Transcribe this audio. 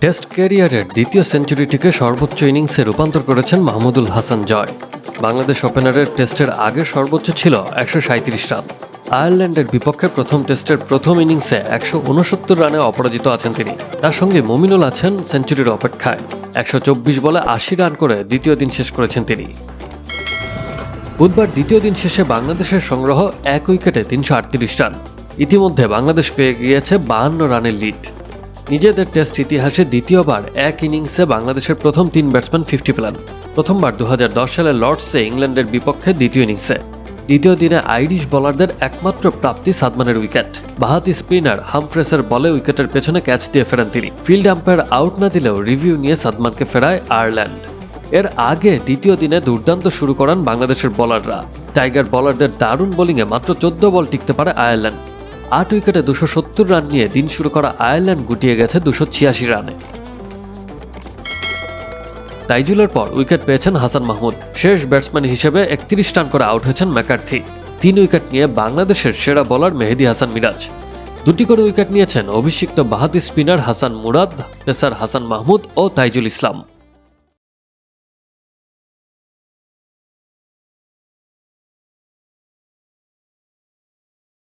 Test ক্যারিয়ারের দ্বিতীয় সেঞ্চুরিটিকে সর্বোচ্চ ইনিংসে রূপান্তর করেছেন মাহমুদুল হাসান জয়। বাংলাদেশ ওপেনারের টেস্টের আগের সর্বোচ্চ ছিল ১৩৭ রান। আয়ারল্যান্ডের বিপক্ষে প্রথম টেস্টের প্রথম ইনিংসে ১৬৯ রানে অপরাজিত আছেন তিনি। তার সঙ্গে মুমিনুল আছেন সেঞ্চুরির অপেক্ষায়। ১২৪ বলে ৮০ রান করে দ্বিতীয় দিন শেষ করেছেন তিনি। বুধবার দ্বিতীয় দিন শেষে বাংলাদেশের সংগ্রহ ১ উইকেটে ৩৩৮ রান। ইতিমধ্যে বাংলাদেশ পেয়ে গিয়েছে ৫২ রানের লিড। নিজেদের টেস্ট ইতিহাসে দ্বিতীয়বার এক ইনিংসে বাংলাদেশের প্রথম ৩ ব্যাটসম্যান ৫০ পেলেন। প্রথমবার ২০১০ সালে লর্ডসে ইংল্যান্ডের বিপক্ষে দ্বিতীয় ইনিংসে। দ্বিতীয় দিনে আইরিশ বোলারদের একমাত্র প্রাপ্তি সাদমানের উইকেট। বাঁহাতি স্পিনার হামফ্রেসের বলে উইকেটের পেছনে ক্যাচ দিয়ে ফেরেন তিনি। ফিল্ড আম্পায়ার আউট না দিলেও রিভিউ নিয়ে সাদমানকে ফেরায় আয়ারল্যান্ড। এর আগে দ্বিতীয় দিনে দুর্দান্ত শুরু করান বাংলাদেশের বোলাররা। টাইগার বোলারদের দারুণ বোলিংয়ে মাত্র ১৪ বল টিকতে পারে আয়ারল্যান্ড। ৮ উইকেটে ২৭০ রান নিয়ে দিন শুরু করা আয়ারল্যান্ড গুটিয়ে গেছে ২৮৬ রানে। তাইজুলের পর উইকেট পেয়েছেন হাসান মাহমুদ। শেষ ব্যাটসম্যান হিসেবে ৩১ রান করে আউট হয়েছেন ম্যাকার্থি। ৩ উইকেট নিয়ে বাংলাদেশের সেরা বোলার মেহেদী হাসান মিরাজ। ২টি করে উইকেট নিয়েছেন অভিষিক্ত বাঁহাতি স্পিনার হাসান মুরাদ, পেসার হাসান মাহমুদ ও তাইজুল ইসলাম।